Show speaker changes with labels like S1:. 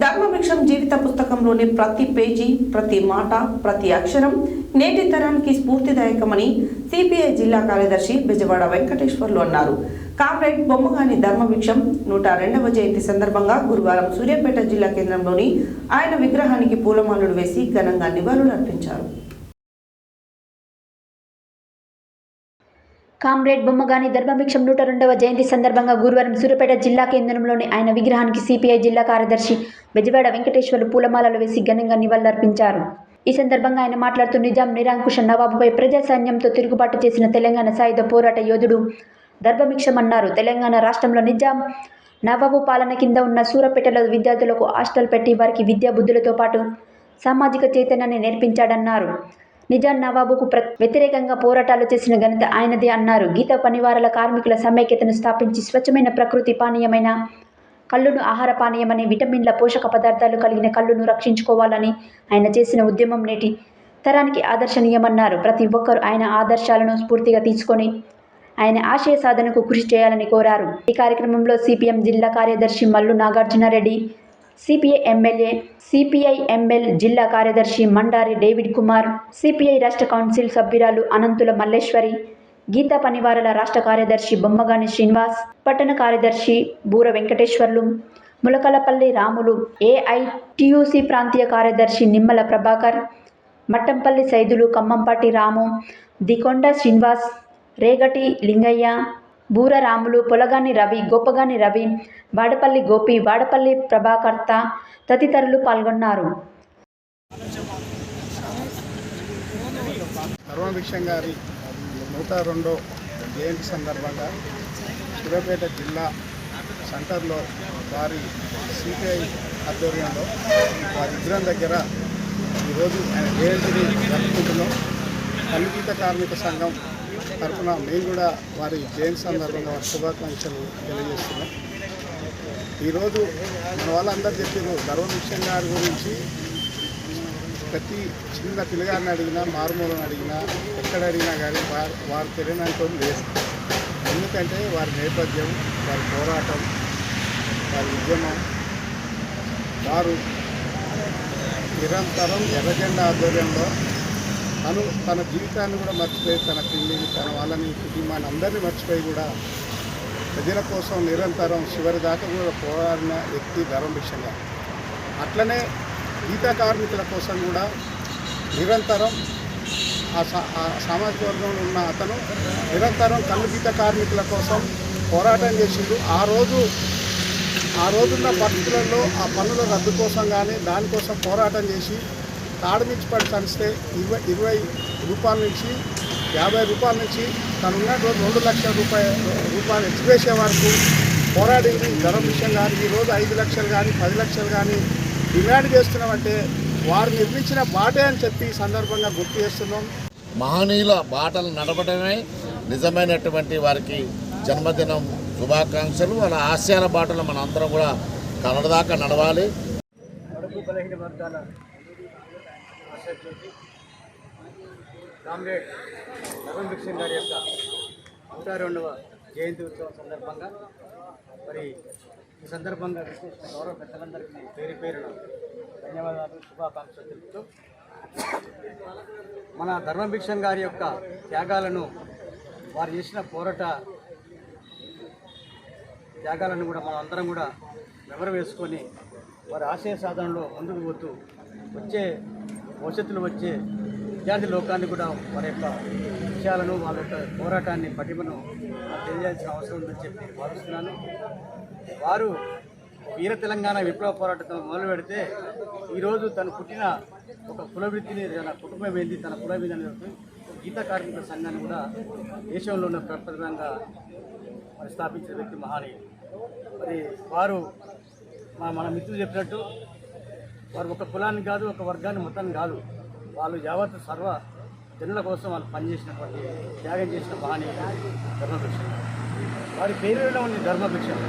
S1: ధర్మభిక్షం జీవిత పుస్తకంలోని ప్రతి పేజీ, ప్రతి మాట, ప్రతి అక్షరం నేటి తరానికి స్ఫూర్తిదాయకమని సిపిఐ జిల్లా కార్యదర్శి బెజవాడ వెంకటేశ్వర్లు అన్నారు. కామ్రేడ్ బొమ్మగాని ధర్మభిక్షం 102వ జయంతి సందర్భంగా గురువారం సూర్యాపేట జిల్లా కేంద్రంలోని ఆయన విగ్రహానికి పూలమాలలు వేసి ఘనంగా నివాళులర్పించారు.
S2: కామ్రేడ్ బొమ్మగాని ధర్మభిక్షం 102వ జయంతి సందర్భంగా గురువారం సూర్యాపేట జిల్లా కేంద్రంలోని ఆయన విగ్రహానికి సిపిఐ జిల్లా కార్యదర్శి బెజవాడ వెంకటేశ్వర్లు పూలమాలలు వేసి ఘనంగా నివాళులర్పించారు. ఈ సందర్భంగా ఆయన మాట్లాడుతూ నిజాం నిరంకుశ నవాబుపై ప్రజాసైన్యంతో తిరుగుబాటు చేసిన తెలంగాణ సాయుధ పోరాట యోధుడు ధర్మభిక్షం అన్నారు. తెలంగాణ రాష్ట్రంలో నిజాం నవాబు పాలన కింద ఉన్న సూర్యాపేటలో విద్యార్థులకు హాస్టల్ పెట్టి వారికి విద్యా బుద్ధులతో పాటు సామాజిక చైతన్యాన్ని నేర్పించాడన్నారు. నిజాం నవాబుకు వ్యతిరేకంగా పోరాటాలు చేసిన ఘనత ఆయనదే అన్నారు. గీత పనివారల కార్మికుల సమైక్యతను స్థాపించి స్వచ్ఛమైన ప్రకృతి పానీయమైన కళ్ళును ఆహార పానీయమని విటమిన్ల పోషక పదార్థాలు కలిగిన కళ్ళును రక్షించుకోవాలని ఆయన చేసిన ఉద్యమం నేటి తరానికి ఆదర్శనీయమన్నారు. ప్రతి ఒక్కరూ ఆయన ఆదర్శాలను స్ఫూర్తిగా తీసుకొని ఆయన ఆశయ సాధనకు కృషి చేయాలని కోరారు. ఈ కార్యక్రమంలో సిపిఎం జిల్లా కార్యదర్శి మల్లు నాగార్జునారెడ్డి, సిపిఐ ఎంఎల్ జిల్లా కార్యదర్శి మండారి డేవిడ్ కుమార్, సిపిఐ రాష్ట్ర కౌన్సిల్ సభ్యురాలు అనంతుల మల్లేశ్వరి, గీతా పనివారల రాష్ట్ర కార్యదర్శి బొమ్మగాని శ్రీనివాస్, పట్టణ కార్యదర్శి బూర వెంకటేశ్వర్లు, ములకలపల్లి రాములు, ఏఐటియుసి ప్రాంతీయ కార్యదర్శి నిమ్మల ప్రభాకర్, మట్టంపల్లి సైదులు, ఖమ్మంపాటి రాము, దికొండ శ్రీనివాస్, రేగటి లింగయ్య, బూర రాములు, పొలగాని రవి, గోపగాని రవి, వాడపల్లి గోపి, వాడపల్లి ప్రభాకర్త తదితరులు పాల్గొన్నారు.
S3: ధర్మభిక్షం గారి 102వ జయంతి సందర్భంగా సూర్యాపేట జిల్లా సెంటర్లో వారి సిపిఐ ఆధ్వర్యంలో వారి విగ్రహం దగ్గర ఈరోజు ఆయన జయంతిని జరుపుకుంటున్నాం. కల్లుగీత కార్మిక సంఘం తరఫున మేము కూడా వారి జయంతి సందర్భంగా వారి శుభాకాంక్షలు తెలియజేస్తున్నాం. ఈరోజు మన వాళ్ళందరూ చెప్పారు ధర్మభిక్షం గారి గురించి. ప్రతి చిన్న పిల్లగారిని అడిగినా, మారుమూలను అడిగినా, ఎక్కడ అడిగినా కానీ వారు తెలియనంటూ లేదు. ఎందుకంటే వారి నేపథ్యం, వారి పోరాటం, వారి ఉద్యమం, వారు నిరంతరం ఎర్రజెండా ఆధ్వర్యంలో తన జీవితాన్ని కూడా మర్చిపోయి, తన పిల్లిని, తన వాళ్ళని, కుటుంబాన్ని అందరినీ మర్చిపోయి కూడా ప్రజల కోసం నిరంతరం చివరి దాకా కూడా పోరాడిన వ్యక్తి ధర్మభిక్షం గారు. అట్లనే గీతా కార్మికుల కోసం కూడా నిరంతరం ఆ సామాజిక వర్గంలో ఉన్న అతను నిరంతరం కళ్ళు గీత కార్మికుల కోసం పోరాటం చేసిండు. ఆ రోజున్న పరిస్థితులలో ఆ పన్నుల రద్దు కోసం కానీ దానికోసం పోరాటం చేసి తాడుమించి పడి చనిస్తే 20 రూపాయల నుంచి 50 రూపాయల నుంచి తను ఉన్న 2 లక్షల రూపాయలు ఎత్తివేసే వరకు పోరాడింది ధర్మభిక్షం గారు. ఈరోజు 5 లక్షలు కానీ 10 లక్షలు కానీ డిమాండ్ చేస్తున్నామంటే వారు నిర్మించిన బాటే అని చెప్పి ఈ సందర్భంగా గుర్తు చేస్తున్నాం.
S4: మహనీయుల బాటలు నడపడమే నిజమైనటువంటి వారికి జన్మదినం శుభాకాంక్షలు. వాళ్ళ ఆశయాల బాటలు మన అందరం కూడా కనడదాకా నడవాలి.
S5: కామ్రేడ్ ధర్మభిక్షం గారి యొక్క 102వ జయంతి ఉత్సవం సందర్భంగా మరి ఈ సందర్భంగా విశేష గౌరవ పెద్దలందరికీ పేరు పేరున ధన్యవాదాలు, శుభాకాంక్షలు తెలుపుతూ మన ధర్మభిక్షం గారి యొక్క త్యాగాలను, వారు చేసిన పోరాట త్యాగాలను కూడా మనం అందరం కూడా నెమరు వేసుకొని వారి ఆశయ సాధనలో ముందుకు పోతూ భవిష్యత్తులో వచ్చే విద్యార్థి లోకాన్ని కూడా వారి యొక్క విషయాలను, వాళ్ళ యొక్క పోరాటాన్ని, పటిమను తెలియాల్సిన అవసరం ఉందని చెప్పి భావిస్తున్నాను. వారు వీర తెలంగాణ విప్లవ పోరాటంతో మొదలు పెడితే ఈరోజు తను పుట్టిన ఒక కులవృత్తిని, తన కుటుంబం ఏంది, తన కుల విధానం గీతా కార్మికుల సంఘాన్ని కూడా దేశంలో ఉన్న ప్రప్రదంగా మరి స్థాపించిన వ్యక్తి మహానీయుడు. మరి వారు మన మిత్రులు చెప్పినట్టు వారు ఒక కులాన్ని కాదు, ఒక వర్గాన్ని మొత్తాన్ని కాదు, వాళ్ళు యావత్ సర్వ జనుల కోసం వాళ్ళు పనిచేసినటువంటి, త్యాగం చేసిన మహనీయుడు ధర్మభిక్షం. వారి పేరులో ఉంది ధర్మభిక్షం.